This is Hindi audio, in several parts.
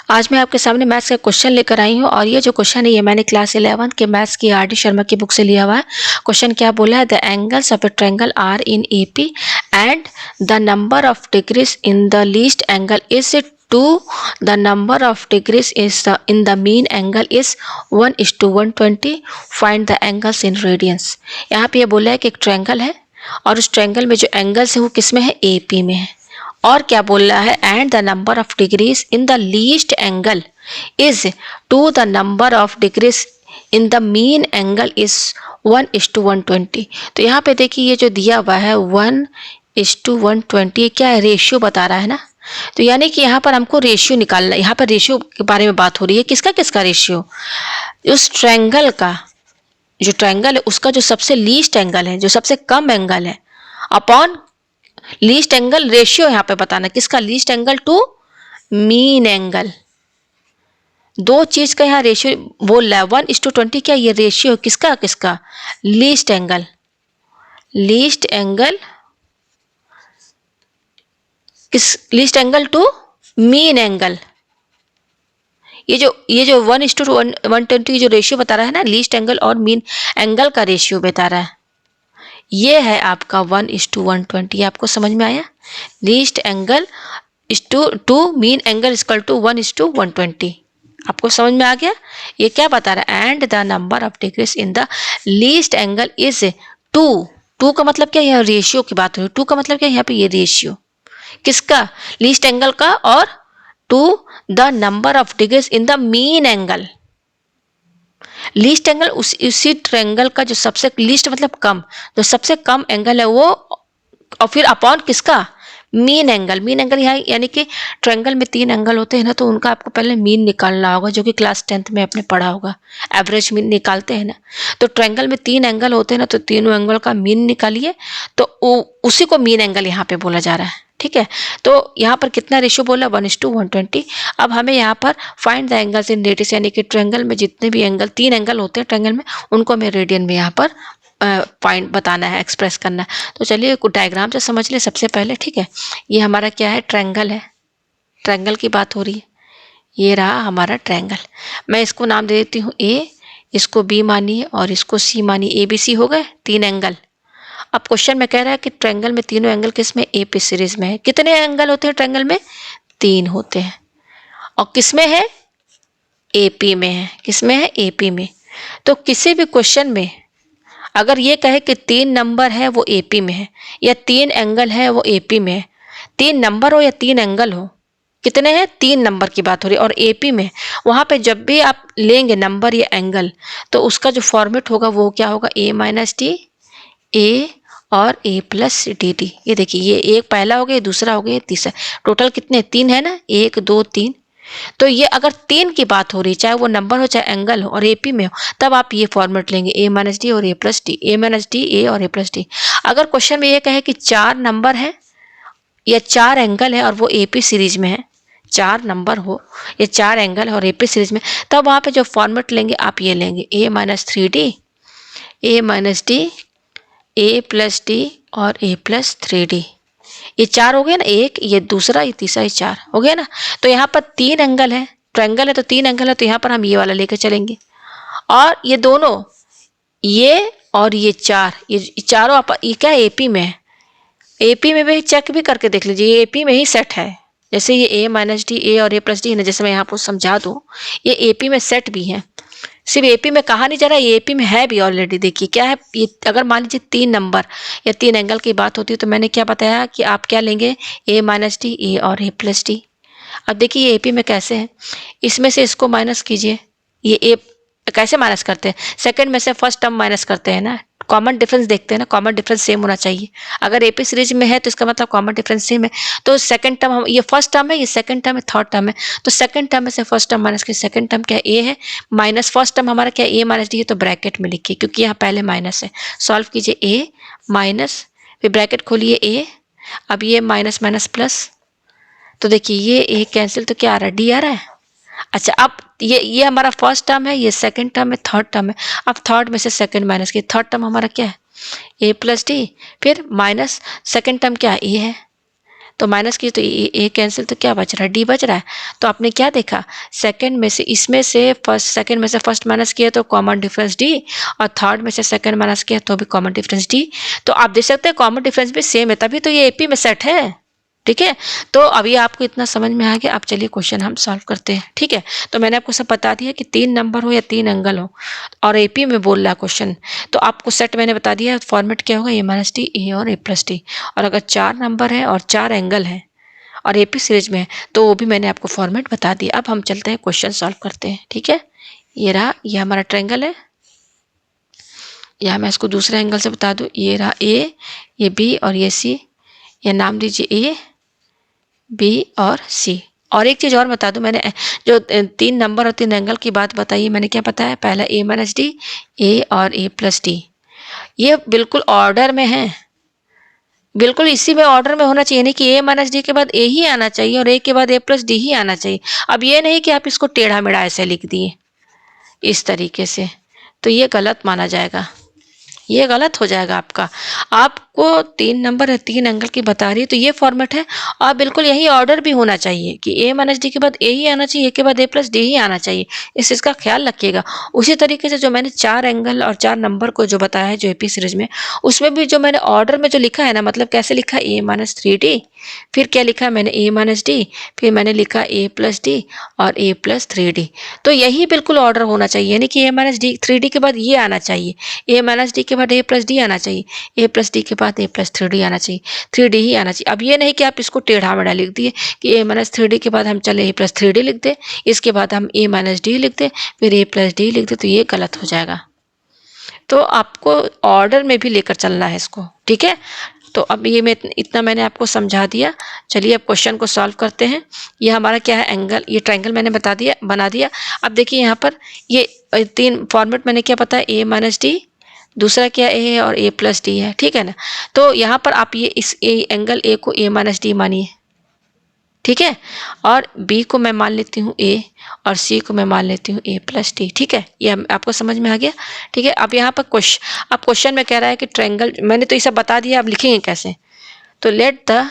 आज मैं आपके सामने मैथ्स का क्वेश्चन लेकर आई हूँ और ये जो क्वेश्चन है ये मैंने क्लास 11 के मैथ्स की आर डी शर्मा की बुक से लिया हुआ है। क्वेश्चन क्या बोला है, the angles of a triangle are in AP and the number of degrees in the least angle is 2, the number of degrees is in the mean angle is 1:120, find the angles in radians. यहाँ पे ये बोला है कि एक ट्रायंगल है और उस ट्रायंगल में जो एंगल्स है वो किस में है, एपी में है। और क्या बोल रहा है, and the number of degrees in the least angle is 2, the number of degrees in the mean angle is 1:120। तो यहाँ पे देखिए ये जो दिया हुआ है 1:120 क्या है, रेशियो बता रहा है ना। तो यानी कि यहाँ पर हमको रेशियो निकालना, यहाँ पर रेशियो के बारे में बात हो रही है। किसका किसका रेशियो, उस ट्रायंगल का, जो ट्रायंगल है उसका जो सबसे लीस्ट एंगल है, जो सबसे कम एंगल है, अपॉन लीस्ट एंगल रेशियो यहाँ पे बताना, किसका, least angle to mean angle. दो चीज का यहाँ रेशियो बोल रहा है 1:20, क्या ये रेशियो किसका किसका, लीस्ट एंगल, लीस्ट एंगल किस, least angle to mean angle. ये जो 1:120 की जो रेशियो बता रहा है ना, लीस्ट एंगल और मीन एंगल का रेशियो बता रहा है, ये है आपका 1:120। आपको समझ में आया, least angle to mean angle equal to 1:120। आपको समझ में आ गया। ये क्या बता रहा है, and the number of degrees in the least angle is 2। 2 का मतलब क्या, यह रेशियो की बात हो रही है। 2 का मतलब क्या, यहाँ पे ये रेशियो किसका, लीस्ट एंगल का, और to the number of degrees in the mean angle. Least angle उसी ट्रायंगल का जो सबसे लीस्ट मतलब कम, जो सबसे कम एंगल है वो, और फिर अपॉन किसका, मीन एंगल। मीन एंगल यहाँ यानी कि ट्रायंगल में 3 एंगल होते हैं ना, तो उनका आपको पहले मीन निकालना होगा, जो कि क्लास 10th में आपने पढ़ा होगा, एवरेज मीन निकालते हैं ना। तो ट्रायंगल में 3 एंगल होते हैं ना, तो तीनों एंगल का मीन निकालिए, तो उसी को मीन एंगल यहाँ पे बोला जा रहा है। ठीक है, तो यहाँ पर कितना रेशियो बोला, 1:120। अब हमें यहाँ पर find the angles in radius, यानी कि ट्रायंगल में जितने भी एंगल, 3 एंगल होते हैं ट्रायंगल में, उनको हमें रेडियन में यहाँ पर पॉइंट बताना है, एक्सप्रेस करना है। तो चलिए डायग्राम से समझ ले सबसे पहले। ठीक है, ये हमारा क्या है, ट्रायंगल है, ट्रायंगल की बात हो रही है। ये रहा हमारा ट्रायंगल, मैं इसको नाम दे देती हूँ ए, इसको बी मानिए और इसको सी मानिए। ए बी सी हो गए 3 एंगल। अब क्वेश्चन में कह रहा है कि ट्रायंगल में तीनों एंगल किस में, ए पी सीरीज में है। कितने एंगल होते हैं ट्रायंगल में, 3 होते हैं, और किस में है, एपी में है। किस में है, एपी में। तो किसी भी क्वेश्चन में अगर ये कहे कि 3 नंबर है वो एपी में है, या 3 एंगल है वो एपी में है, 3 नंबर हो या 3 एंगल हो, कितने हैं, 3 नंबर की बात हो रही है और एपी में, वहाँ पे जब भी आप लेंगे नंबर या एंगल, तो उसका जो फॉर्मेट होगा वो क्या होगा, ए माइनस टी, ए और ए प्लस डी टी। ये देखिए, ये एक पहला हो गया, ये दूसरा हो गया, ये तीसरा, टोटल कितने, 3 है ना, 1 2 3। तो ये अगर 3 की बात हो रही, चाहे वो नंबर हो चाहे एंगल हो और एपी में हो, तब आप ये फॉर्मेट लेंगे, ए माइनस डी और A plus D, A minus D A और ए प्लस डी। अगर क्वेश्चन में ये कहे कि 4 नंबर है या 4 एंगल है और वो एपी सीरीज में है, 4 नंबर हो या 4 एंगल है और एपी सीरीज में, तब वहाँ पे जो फॉर्मेट लेंगे आप ये लेंगे, ए माइनस 3D, ए माइनस डी, ए प्लस डी और ए प्लस 3D। ये 4 हो गए ना, एक ये दूसरा ये तीसरा, ये 4 हो गया ना। तो यहाँ पर 3 एंगल है, ट्रायंगल है तो 3 एंगल है, तो यहाँ पर हम ये वाला लेकर चलेंगे। और ये दोनों, ये और ये 4, ये चारों ये क्या एपी में है, एपी में भी चेक भी करके देख लीजिए, ये एपी में ही सेट है। जैसे ये ए माइनस डी ए और ए प्लस डी है ना, जैसे मैं यहाँ पर समझा दूँ, ये एपी में सेट भी है। सिर्फ एपी में कहा नहीं जा रहा, ये एपी में है भी ऑलरेडी। देखिए क्या है, ये अगर मान लीजिए 3 नंबर या 3 एंगल की बात होती है, तो मैंने क्या बताया कि आप क्या लेंगे, ए माइनस डी ए और ए प्लस डी। अब देखिए ये एपी में कैसे है, इसमें से इसको माइनस कीजिए, ये ए कैसे माइनस करते हैं, सेकंड में से फर्स्ट टर्म माइनस करते हैं ना, कॉमन डिफरेंस देखते हैं ना, कॉमन डिफरेंस सेम होना चाहिए। अगर एपी सीरीज में है तो इसका मतलब कॉमन डिफरेंस सेम है। तो सेकंड टर्म, हम ये फर्स्ट टर्म है, ये सेकंड टर्म है, थर्ड टर्म है, तो सेकंड टर्म में से फर्स्ट टर्म माइनस की, सेकंड टर्म क्या ए है, माइनस फर्स्ट टर्म हमारा क्या, ए माइनस डी है, तो ब्रैकेट में लिखिए क्योंकि यहाँ पहले माइनस है। सॉल्व कीजिए, ए माइनस, फिर ब्रैकेट खोलिए ए, अब ये माइनस माइनस प्लस, तो देखिए ये ए कैंसिल, तो क्या आ रहा है, डी आ रहा है। अच्छा, अब ये हमारा फर्स्ट टर्म है, ये सेकंड टर्म है, थर्ड टर्म है। अब थर्ड में से सेकंड माइनस की, थर्ड टर्म हमारा क्या है, ए प्लस डी, फिर माइनस सेकंड टर्म क्या है, ए है, तो माइनस की तो ए कैंसिल, तो क्या बच रहा है, डी बच रहा है। तो आपने क्या देखा, सेकंड में से, इसमें से फर्स्ट, सेकंड में से फर्स्ट माइनस किया तो कॉमन डिफरेंस डी, और थर्ड में से सेकंड माइनस किया तो भी कॉमन डिफरेंस डी। तो आप देख सकते हैं कॉमन डिफरेंस भी सेम है, तभी तो ये एपी में सेट है। ठीक है, तो अभी आपको इतना समझ में आ गया। अब चलिए क्वेश्चन हम सॉल्व करते हैं। ठीक है, तो मैंने आपको सब बता दिया कि 3 नंबर हो या 3 एंगल हो और एपी में बोल रहा है क्वेश्चन, तो आपको सेट मैंने बता दिया, फॉर्मेट क्या होगा, ए माइनस डी, ए और ए प्लस डी। और अगर 4 नंबर है और 4 एंगल है और एपी सीरीज में है तो वो भी मैंने आपको फॉर्मेट बता दिया। अब हम चलते हैं क्वेश्चन सॉल्व करते हैं। ठीक है, ये रहा, ये हमारा ट्रायंगल है, या मैं इसको दूसरे एंगल से बता दूं, ये रहा ए, ये बी और ये सी, ये नाम दीजिए ए, बी और सी। और एक चीज़ और बता दूं, मैंने जो 3 नंबर और 3 एंगल की बात बताई, मैंने क्या बताया, पहला ए माइनस डी, ए और ए प्लस डी, ये बिल्कुल ऑर्डर में है, बिल्कुल इसी में ऑर्डर में होना चाहिए, नहीं कि ए माइनस डी के बाद ए ही आना चाहिए और ए के बाद ए प्लस डी ही आना चाहिए। अब ये नहीं कि आप इसको टेढ़ा मेढ़ा ऐसे लिख दिए इस तरीके से, तो ये गलत माना जाएगा, ये गलत हो जाएगा आपका। आपको 3 नंबर है, 3 एंगल की बता रही है, तो ये फॉर्मेट है और बिल्कुल यही ऑर्डर भी होना चाहिए कि ए माइनस डी के बाद ए ही आना चाहिए, ए के बाद ए प्लस डी ही आना चाहिए। इस चीज़ का ख्याल रखिएगा। उसी तरीके से जो मैंने 4 एंगल और 4 नंबर को जो बताया है जो एपी सीरीज में, उसमें भी जो मैंने ऑर्डर में जो लिखा है ना, मतलब कैसे लिखा है, ए माइनस 3डी, फिर क्या लिखा है मैंने, ए माइनस डी, फिर मैंने लिखा ए प्लस डी और ए प्लस 3डी। तो यही बिल्कुल ऑर्डर होना चाहिए, यानी कि ए माइनस डी 3डी के बाद ये आना चाहिए, ए माइनस डी के बाद ए प्लस डी आना चाहिए, ए प्लस डी के बाद ए प्लस 3डी आना चाहिए, 3डी ही आना चाहिए। अब ये नहीं कि आप इसको टेढ़ा मेढ़ा लिख दिए कि ए माइनस 3डी के बाद हम चले ए प्लस 3डी लिख दे, इसके बाद हम ए माइनस डी लिख दे, फिर ए प्लस डी लिख दे, तो ये गलत हो जाएगा। तो आपको ऑर्डर में भी लेकर चलना है इसको। ठीक है, तो अब ये मैं इतना मैंने आपको समझा दिया। चलिए अब क्वेश्चन को सॉल्व करते हैं। ये हमारा क्या है, एंगल, ये ट्रायंगल मैंने बता दिया, बना दिया। अब देखिए यहाँ पर ये 3 फॉर्मेट मैंने क्या पता है, ए माइनस डी, दूसरा क्या ए है और ए प्लस डी है। ठीक है ना, तो यहाँ पर आप ये इस एंगल ए को ए माइनस डी मानिए। ठीक है, और बी को मैं मान लेती हूँ ए और सी को मैं मान लेती हूँ ए प्लस डी। ठीक है, ये आपको समझ में आ गया। ठीक है, अब यहाँ पर क्वेश्चन में कह रहा है कि ट्रायंगल, मैंने तो ये सब बता दिया, अब लिखेंगे कैसे, तो let the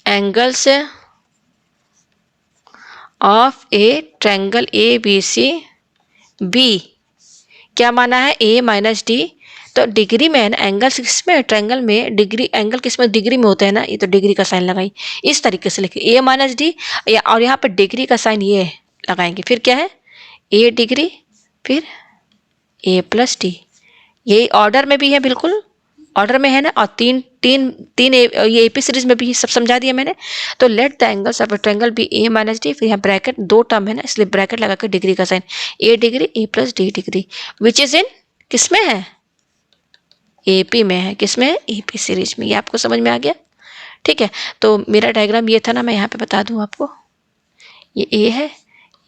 angles of a triangle A B C be, क्या माना है, ए माइनस डी, तो डिग्री में है ना, एंगल किसमें, ट्रायंगल में डिग्री, एंगल किसमें, डिग्री में होता है ना, ये तो डिग्री का साइन लगाई, इस तरीके से लिखिए ए माइनस डी, और यहाँ पर डिग्री का साइन ये लगाएंगे, फिर क्या है, ए डिग्री, फिर ए प्लस डी, यही ऑर्डर में भी है, बिल्कुल ऑर्डर में है ना, और तीन तीन तीन ये एपी सीरीज में भी सब समझा दिया मैंने। तो let the angles of a triangle be A minus D, फिर यहाँ ब्रैकेट, 2 टर्म है ना, इसलिए ब्रैकेट लगा कर डिग्री का sign, A degree A plus D degree, which is in, किसमें है, एपी में है, किसमें है, एपी सीरीज में। ये आपको समझ में आ गया। ठीक है, तो मेरा डायग्राम ये था ना, मैं यहाँ पे बता दूँ आपको, ये ए है,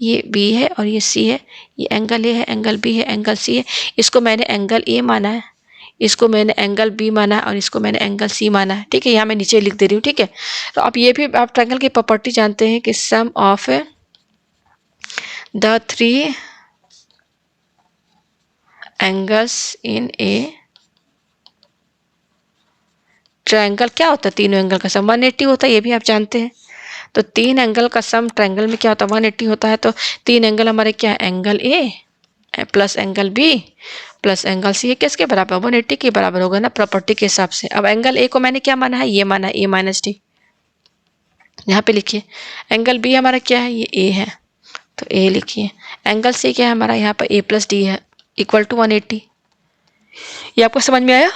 ये बी है और ये सी है, ये एंगल ए है, एंगल बी है, एंगल सी है, इसको मैंने एंगल ए माना है, इसको मैंने एंगल बी माना है और इसको मैंने एंगल सी माना है। ठीक है, यहाँ मैं नीचे लिख दे रही हूँ। ठीक है, तो आप ये भी, आप ट्रायंगल की प्रॉपर्टी जानते हैं कि sum of the 3 angles in a triangle क्या होता है, तीनों एंगल का सम 180 होता है, ये भी आप जानते हैं। तो 3 एंगल का सम ट्रायंगल में क्या होता है, 180 होता है। तो 3 एंगल हमारे क्या है, angle A plus angle B plus angle C, किसके बराबर, 180 के बराबर होगा ना, प्रॉपर्टी के हिसाब से। अब एंगल ए को मैंने क्या माना है, ये माना है ए माइनस डी, यहाँ पे लिखिए। एंगल बी हमारा क्या है, ये ए है, तो ए लिखिए। एंगल सी क्या है हमारा, यहाँ पर ए प्लस डी है, इक्वल टू 180। ये आपको समझ में आया।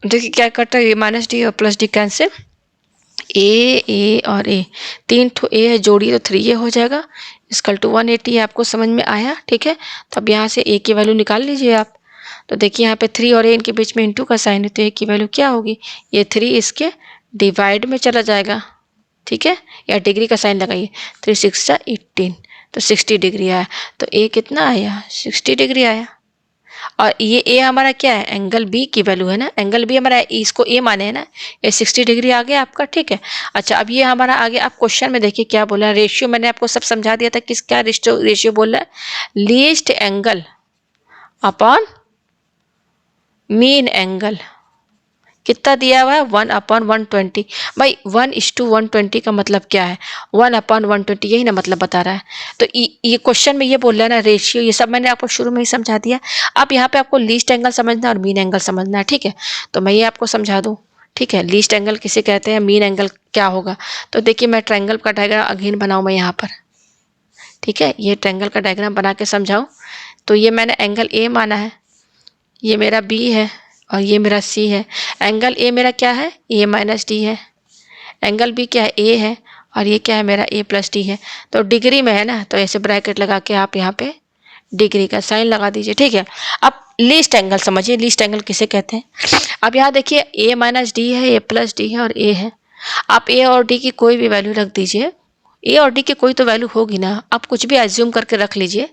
देखिए क्या करता है, ए माइनस डी और प्लस डी कैंसिल, ए और ए, 3 ठो ए है, जोड़िए तो 3 ए हो जाएगा, इसकल टू 180। आपको समझ में आया। ठीक है, तो अब यहाँ से ए की वैल्यू निकाल लीजिए आप। तो देखिए यहाँ पे 3 और ए इनके बीच में इंटू का साइन है, तो ए की वैल्यू क्या होगी, ये 3 इसके डिवाइड में चला जाएगा। ठीक है, या डिग्री का साइन लगाइए, 3 6 18, तो 60 डिग्री आया। तो ए कितना आया, 60 डिग्री आया। और ये ए हमारा क्या है, एंगल बी की वैल्यू है ना, एंगल बी हमारा, इसको ए माने है ना, ये 60 डिग्री आ गया आपका। ठीक है, अच्छा अब ये हमारा आगे, आप क्वेश्चन में देखिए क्या बोला है, रेशियो मैंने आपको सब समझा दिया था, किस क्या रेशियो बोल रहा है, least angle upon mean angle, कितना दिया हुआ है 1/120। भाई 1:120 का मतलब क्या है? 1/120, यही ना मतलब बता रहा है। तो ये क्वेश्चन में ये बोल रहा है ना, रेशियो, ये सब मैंने आपको शुरू में ही समझा दिया। अब यहाँ पे आपको लीस्ट एंगल समझना है और मीन एंगल समझना है, ठीक है। तो मैं ये आपको समझा दूँ, ठीक है। लीस्ट एंगल किसे कहते हैं, मीन एंगल क्या होगा। तो देखिए मैं ट्रायंगल का डायग्राम अगेन बनाऊँ मैं यहाँ पर, ठीक है। ये ट्रायंगल का डायग्राम बना के समझाऊँ। तो ये मैंने एंगल ए माना है, ये मेरा बी है और ये मेरा सी है। एंगल ए मेरा क्या है, A-D है। एंगल बी क्या है, ए है। और ये क्या है मेरा A+D है। तो डिग्री में है ना, तो ऐसे ब्रैकेट लगा के आप यहाँ पे डिग्री का साइन लगा दीजिए, ठीक है। अब लीस्ट एंगल समझिए, लीस्ट एंगल किसे कहते हैं। अब यहाँ देखिए A-D है, A+D है और ए है। आप ए और डी की कोई भी वैल्यू रख दीजिए, ए और डी की कोई तो वैल्यू होगी ना, आप कुछ भी एज्यूम करके रख लीजिए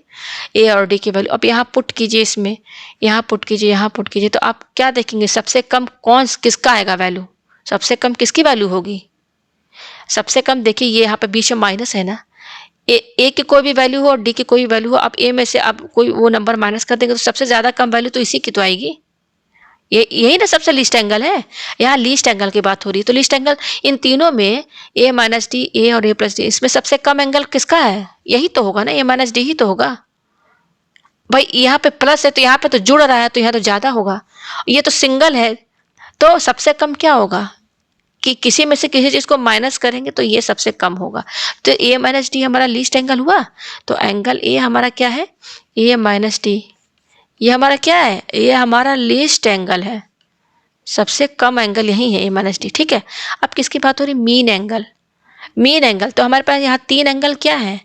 ए और डी की वैल्यू। अब यहाँ पुट कीजिए, इसमें यहाँ पुट कीजिए, यहाँ पुट कीजिए, तो आप क्या देखेंगे, सबसे कम कौन किसका आएगा वैल्यू, सबसे कम किसकी वैल्यू होगी। सबसे कम देखिए ये यहाँ पे बीच में माइनस है ना, ए की कोई भी वैल्यू हो और डी की कोई भी वैल्यू हो, आप ए में से आप कोई वो नंबर माइनस कर देंगे तो सबसे ज़्यादा कम वैल्यू तो इसी की तो आएगी। ये यही ना सबसे लीस्ट एंगल है। यहाँ लीस्ट एंगल की बात हो रही है। तो लीस्ट एंगल इन तीनों में A-D, ए और A+D, इसमें सबसे कम एंगल किसका है, यही तो होगा ना, A-D ही तो होगा। भाई यहाँ पे प्लस है तो यहाँ पे तो जुड़ रहा है तो यहाँ तो ज़्यादा होगा। ये तो सिंगल है तो सबसे कम क्या होगा कि किसी में से किसी चीज़ को माइनस करेंगे तो ये सबसे कम होगा। तो A-D हमारा लीस्ट एंगल हुआ। तो एंगल ए हमारा क्या है, A-D, ये हमारा क्या है, ये हमारा लीस्ट एंगल है। सबसे कम एंगल यही है A-D, ठीक है। अब किसकी बात हो रही, मीन एंगल। मीन एंगल तो हमारे पास यहाँ तीन एंगल क्या है,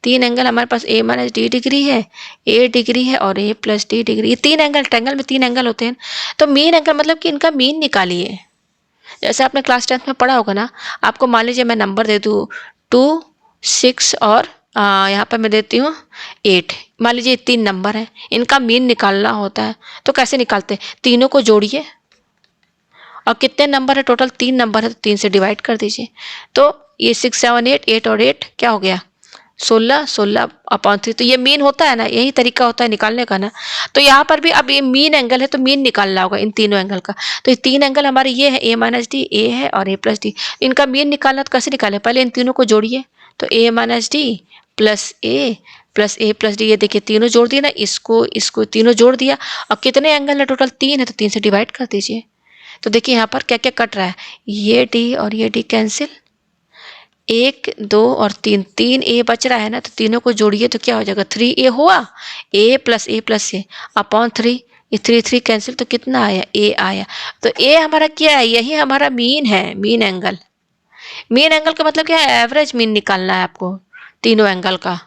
तीन एंगल हमारे पास A-D डिग्री है, ए डिग्री है और A+D डिग्री। ये तीन एंगल, ट्रायंगल में तीन एंगल होते हैं। तो मीन एंगल मतलब कि इनका मीन निकालिए। जैसे आपने क्लास 10th में पढ़ा होगा ना, आपको मान लीजिए मैं नंबर दे दूँ 2, 6 और यहाँ पर मैं देती हूँ 8। मान लीजिए तीन नंबर हैं, इनका मीन निकालना होता है। तो कैसे निकालते हैं, तीनों को जोड़िए और कितने नंबर है टोटल, तीन नंबर है तो 3 से डिवाइड कर दीजिए। तो ये 6, 7, 8, 8 और 8 क्या हो गया 16, 16/3। तो ये मीन होता है ना, यही तरीका होता है निकालने का ना। तो यहाँ पर भी अब ये मीन एंगल है तो मीन निकालना होगा इन तीनों एंगल का। तो ये तीन एंगल हमारे ये है A-D, ए है और A+D। इनका मीन निकालना तो कैसे निकाले, पहले इन तीनों को जोड़िए। तो A-D प्लस ए प्लस A+D, ये देखिए तीनों जोड़ दिए ना, इसको इसको तीनों जोड़ दिया। और कितने एंगल है टोटल, तीन है तो 3 से डिवाइड कर दीजिए। तो देखिए यहाँ पर क्या क्या कट रहा है, ये डी और ये डी कैंसिल, 1, 2 और 3, 3 ए बच रहा है ना, तो तीनों को जोड़िए तो क्या हो जाएगा 3A हुआ, A+A+A/3। ये 3 कैंसिल तो कितना आया, ए आया। तो ए हमारा क्या है, यही हमारा मीन है, मीन एंगल। मीन एंगल का मतलब क्या है, एवरेज मीन निकालना है आपको तीनों एंगल का।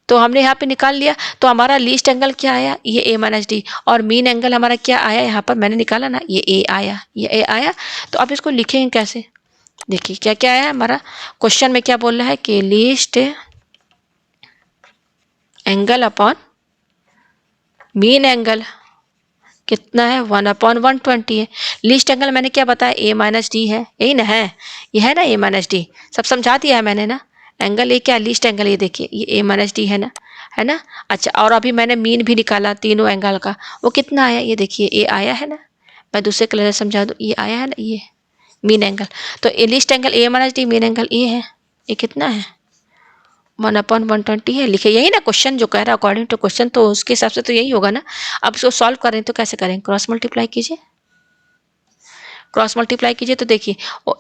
तो हमने यहाँ पे निकाल लिया। तो हमारा लीस्ट एंगल क्या आया, ये A-D। और मीन एंगल हमारा क्या आया, यहाँ पर मैंने निकाला ना, ये ए आया, ये ए आया। तो अब इसको लिखेंगे कैसे, देखिए क्या क्या है हमारा क्वेश्चन में, क्या बोल रहा है कि least angle upon mean angle कितना है, 1/120 है। लीस्ट एंगल मैंने क्या बताया, A-D है, यही ना है, ये है ना A-D, सब समझा दिया है मैंने ना। एंगल ये क्या, लीस्ट एंगल, ये देखिए ये A-D है ना, है ना। अच्छा, और अभी मैंने मीन भी निकाला तीनों एंगल का, वो कितना आया, ये देखिए ए आया है ना। मैं दूसरे कलर से समझा दूँ, ये आया है ना, ये मीन एंगल। तो ये least angle A-D, mean angle A है, ये कितना है 1/120 है। लिखे यही ना क्वेश्चन जो कह रहा है, अकॉर्डिंग टू क्वेश्चन तो उसके हिसाब से तो यही होगा ना। अब इसको सॉल्व करें तो कैसे करें, क्रॉस मल्टीप्लाई कीजिए, क्रॉस मल्टीप्लाई कीजिए। तो देखिए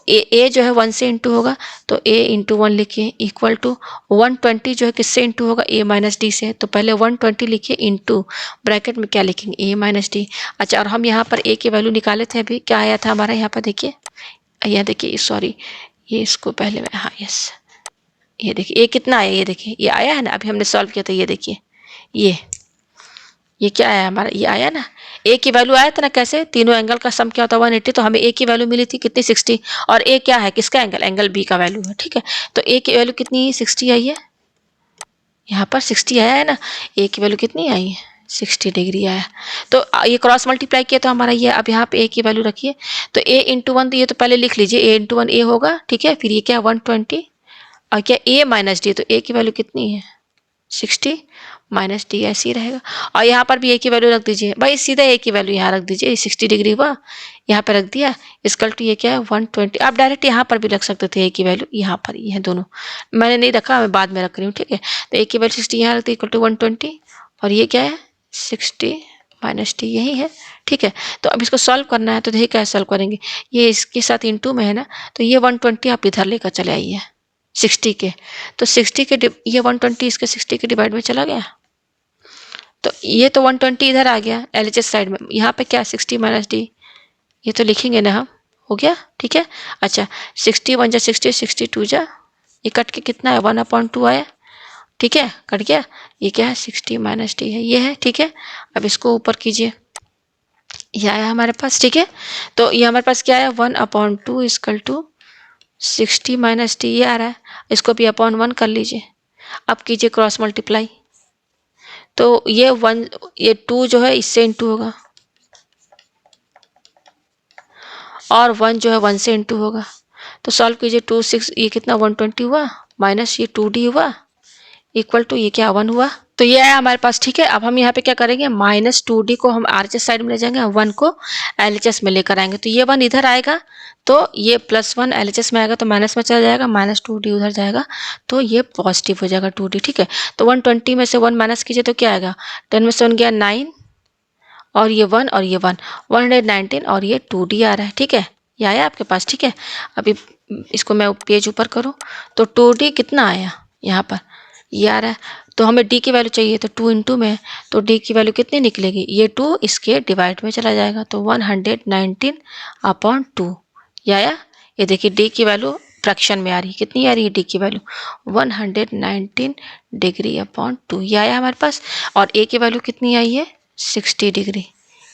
ए जो है 1 से इंटू होगा, तो A×1 लिखिए इक्वल टू 120 जो है किससे इंटू होगा, A-D से। तो पहले 120 लिखिए इंटू ब्रैकेट में क्या लिखेंगे, A-D। अच्छा, और हम यहाँ पर ए की वैल्यू निकाले थे, अभी क्या आया था हमारा यहाँ पर, देखिए यहाँ देखिए, सॉरी ये इसको पहले में, हाँ यस, ये देखिए ये कितना आया, ये देखिए ये आया है ना, अभी हमने सॉल्व किया था, ये देखिए ये क्या आया हमारा, ये आया ना, ए की वैल्यू आया था ना, कैसे तीनों एंगल का सम क्या होता है 180। तो हमें ए की वैल्यू मिली थी कितनी, 60। और ए क्या है, किसका एंगल, एंगल बी का वैल्यू है, ठीक है। तो ए की वैल्यू कितनी, 60 आई है, यहाँ पर 60 आया है ना। ए की वैल्यू कितनी आई है, 60 डिग्री आया। तो ये क्रॉस मल्टीप्लाई किया तो हमारा ये, अब यहाँ पे ए की वैल्यू रखिए। तो A×1 तो ये तो पहले लिख लीजिए, A×1 ए होगा, ठीक है। फिर ये क्या 120 और क्या A-D, तो ए की वैल्यू कितनी है 60 माइनस डी ऐसे ही रहेगा। और यहाँ पर भी ए की वैल्यू रख दीजिए भाई, सीधा ए की वैल्यू यहाँ रख दीजिए, 60 डिग्री हुआ, यहाँ पर रख दिया, इसकल टू ये क्या है 120। आप डायरेक्ट यहाँ पर भी रख सकते थे ए की वैल्यू, यहाँ पर ये है दोनों, मैंने नहीं रखा, मैं बाद में रख रही हूँ, ठीक है। तो ए की वैल्यू 60 यहाँ रख दी, इक्वल टू 120, और ये क्या है 60 माइनस टी यही है, ठीक है। तो अब इसको सॉल्व करना है, तो देखिए कैसे सॉल्व करेंगे, ये इसके साथ इंटू में है ना, तो ये 120 आप इधर लेकर चले आइए 60 के, तो 60 के ये 120 इसके 60 के डिवाइड में चला गया, तो ये तो 120 इधर आ गया एलएचएस साइड में, यहाँ पे क्या 60 माइनस डी, ये तो लिखेंगे ना हम, हो गया, ठीक है। अच्छा 60 1 जा 60, 60 2 जा, ये कट के कितना है 1/2 आया, ठीक है, कट गया, ये क्या है 60 माइनस डी है, ये है, ठीक है। अब इसको ऊपर कीजिए, ये आया हमारे पास, ठीक है। तो ये हमारे पास क्या आया 1/2 इक्वल टू 60 माइनस टी, ये आ रहा है, इसको भी अपॉन 1 कर लीजिए। अब कीजिए क्रॉस मल्टीप्लाई, तो ये 1 ये 2 जो है इससे इंटू होगा, और 1 जो है 1 से इंटू होगा, तो सॉल्व कीजिए 2 6, ये कितना 120 हुआ, माइनस ये 2d हुआ, इक्वल टू ये क्या 1 हुआ, तो ये है हमारे पास, ठीक है। अब हम यहाँ पे क्या करेंगे, -2d को हम आरएचएस साइड में ले जाएंगे, 1 को एलएचएस में लेकर आएंगे, तो ये 1 इधर आएगा, तो ये +1 एलएचएस में आएगा, तो माइनस में चला जाएगा, -2d उधर जाएगा, तो ये पॉजिटिव हो जाएगा 2d, ठीक है। तो 120 में से 1 माइनस कीजिए तो क्या आएगा, 10 में से 1 गया 9, और ये 1 और ये 1, 119, और ये 2d आ रहा है, ठीक है, ये आया आपके पास, ठीक है। अभी इसको मैं पेज ऊपर करूँ, तो 2d कितना आया, यहाँ पर ये आ रहा है, तो हमें d की वैल्यू चाहिए, तो 2 इंटू में, तो d की वैल्यू कितनी निकलेगी, ये 2 इसके डिवाइड में चला जाएगा, तो 119/2, ये आया। ये देखिए d की वैल्यू फ्रैक्शन में आ रही है, कितनी आ रही है d की वैल्यू 119 डिग्री अपॉन 2, ये आया हमारे पास। और a की वैल्यू कितनी आई है 60 डिग्री,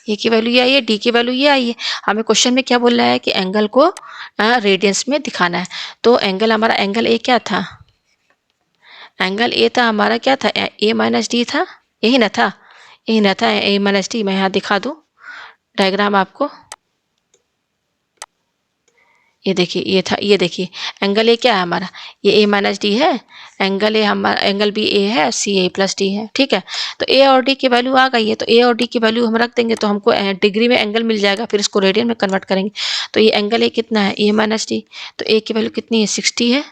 ए की वैल्यू ये आई है, डी की वैल्यू ये आई है। हमें क्वेश्चन में क्या बोल रहा है कि एंगल को रेडियंस में दिखाना है, तो एंगल हमारा एंगल ए क्या था, एंगल ए था हमारा, क्या था ए माइनस डी था, यही ना था, यही ना था ए माइनस डी। मैं यहाँ दिखा दूँ डायग्राम आपको, ये देखिए ये था, ये देखिए एंगल ए क्या है हमारा, ये ए माइनस डी है, एंगल ए हमारा, एंगल बी ए है, सी ए प्लस डी है, ठीक है। तो ए और डी की वैल्यू आ गई है, तो ए और डी की वैल्यू हम रख देंगे, तो हमको डिग्री में एंगल मिल जाएगा, फिर इसको रेडियन में कन्वर्ट करेंगे, तो ये एंगल ए कितना है ए माइनस डी, तो ए की वैल्यू कितनी है 60 है,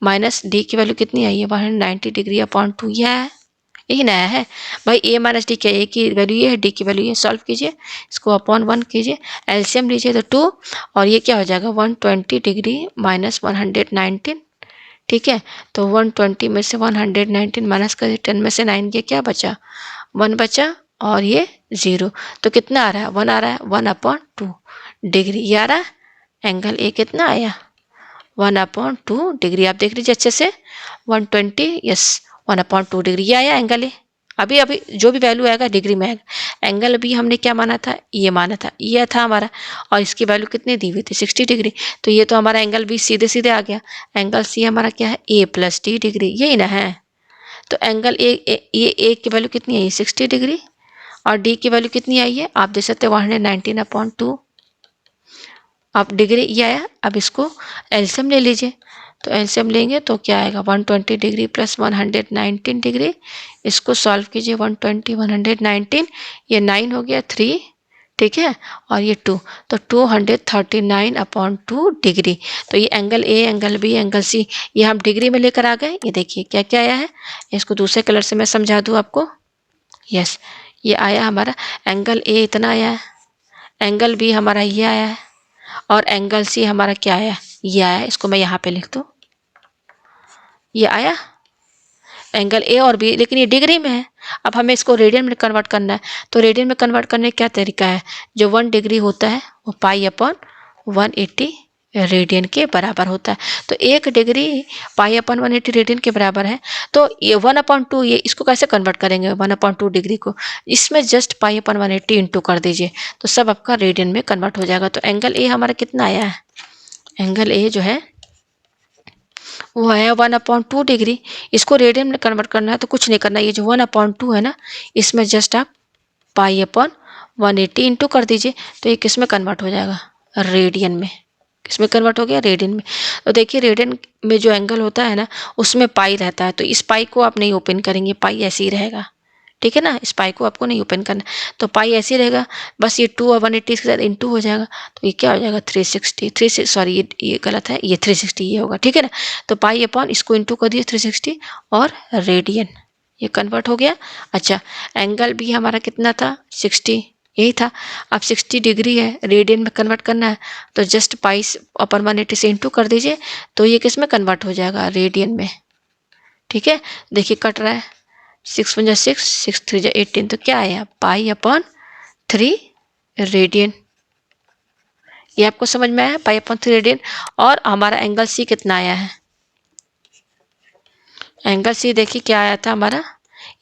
माइनस डी की वैल्यू कितनी आई है 190 डिग्री अपॉन 2, यह है, यही नया है भाई, ए माइनस डी क्या, ए की वैल्यू ये है, डी की वैल्यू ये, सॉल्व कीजिए, इसको अपॉन 1 कीजिए, एलसीएम लीजिए तो 2, और ये क्या हो जाएगा 120 डिग्री माइनस 119, ठीक है। तो 120 में से 119 माइनस कर, 10 में से 9 गया, क्या बचा 1 बचा, और ये 0, तो कितना आ रहा है 1 आ रहा है, 1/2 डिग्री, ये आ रहा है, एंगल ए कितना आया 1/2 डिग्री, आप देख लीजिए अच्छे से 120, यस 1/2 डिग्री, ये आया एंगल ए। अभी अभी जो भी वैल्यू आएगा डिग्री में आएगा, एंगल बी हमने क्या माना था, ये माना था, ये था हमारा, और इसकी वैल्यू कितनी दी हुई थी 60 डिग्री, तो ये तो हमारा एंगल बी सीधे सीधे आ गया, एंगल सी हमारा क्या है ए प्लस डी डिग्री, यही ना है। तो एंगल ये ए की वैल्यू कितनी आई 60 डिग्री, और डी की वैल्यू कितनी आई है, आप देख सकते हैं 119/2, आप डिग्री ये आया। अब इसको एलसीएम ले लीजिए, तो एलसीएम लेंगे तो क्या आएगा 120 डिग्री प्लस 119 डिग्री, इसको सॉल्व कीजिए 120 119, ये 9 हो गया 3, ठीक है, और ये 2, तो 239/2 डिग्री। तो ये angle A, angle B, angle C, ये हम डिग्री में लेकर आ गए। ये देखिए क्या क्या आया है, इसको दूसरे कलर से मैं समझा दूँ आपको, यस ये आया हमारा, एंगल ए इतना आया है, एंगल बी हमारा ये आया है, और एंगल सी हमारा क्या आया, ये आया, इसको मैं यहाँ पे लिख दूँ, ये आया एंगल ए और बी, लेकिन ये डिग्री में है। अब हमें इसको रेडियन में कन्वर्ट करना है, तो रेडियन में कन्वर्ट करने का क्या तरीका है, जो 1 डिग्री होता है वो π/180 रेडियन के बराबर होता है, तो 1 डिग्री π/180 रेडियन के बराबर है। तो ये 1/2, ये इसको कैसे कन्वर्ट करेंगे 1/2 डिग्री को, इसमें जस्ट π/180 इंटू कर दीजिए, तो सब आपका रेडियन में कन्वर्ट हो जाएगा। तो एंगल ए हमारा कितना आया है, एंगल ए जो है वो है 1/2 डिग्री, इसको रेडियन में कन्वर्ट करना है, तो कुछ नहीं करना, ये जो 1/2 है ना, इसमें जस्ट आप π/180 इंटू कर दीजिए, तो ये किस में कन्वर्ट हो जाएगा रेडियन में, किसमें कन्वर्ट हो गया, रेडियन में। तो देखिए रेडियन में जो एंगल होता है ना उसमें पाई रहता है, तो इस पाई को आप नहीं ओपन करेंगे, पाई ऐसे ही रहेगा, ठीक है ना, इस पाई को आपको नहीं ओपन करना। तो पाई ऐसे ही रहेगा, बस ये 2 और 180 इसके साथ इंटू हो जाएगा, तो ये क्या हो जाएगा 360, सॉरी ये गलत है, ये 360 ये होगा, ठीक है ना। तो पाई अपॉन इसको इंटू कर दिया 360 और रेडियन, ये कन्वर्ट हो गया। अच्छा, एंगल भी हमारा कितना था 60, यही था। अब 60 डिग्री है, रेडियन में कन्वर्ट करना है, तो जस्ट पाई अपन 180 से इंटू कर दीजिए, तो ये किस में कन्वर्ट हो जाएगा, रेडियन में, ठीक है। देखिए कट रहा है, 6 × 6, 6 × 3 = 18, तो क्या आया पाई अपॉन 3 रेडियन। ये आपको समझ में आया, पाई अपॉन 3 रेडियन। और हमारा एंगल सी कितना आया है, एंगल सी देखिए क्या आया था हमारा,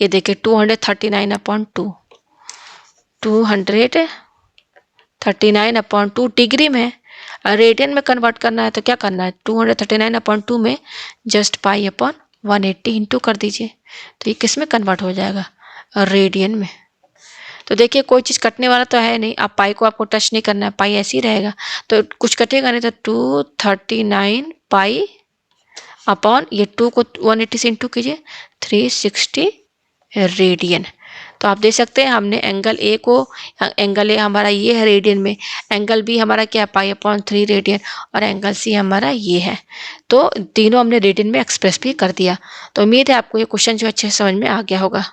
ये देखिए 239/2, 239/2 डिग्री में, रेडियन में कन्वर्ट करना है तो क्या करना है, 239/2 में जस्ट पाई अपॉन 180 इंटू कर दीजिए, तो ये किस में कन्वर्ट हो जाएगा, रेडियन में। तो देखिए कोई चीज़ कटने वाला तो है नहीं, आप पाई को आपको टच नहीं करना है, पाई ऐसे ही रहेगा, तो कुछ कटेगा नहीं, तो 239 पाई अपॉन ये 2 को 180 से इंटू कीजिए 360 रेडियन। तो आप देख सकते हैं हमने एंगल ए को, एंगल ए हमारा ये है रेडियन में, एंगल बी हमारा क्या है पाई अपॉन 3 रेडियन, और एंगल सी हमारा ये है। तो तीनों हमने रेडियन में एक्सप्रेस भी कर दिया। तो उम्मीद है आपको ये क्वेश्चन जो अच्छे से समझ में आ गया होगा।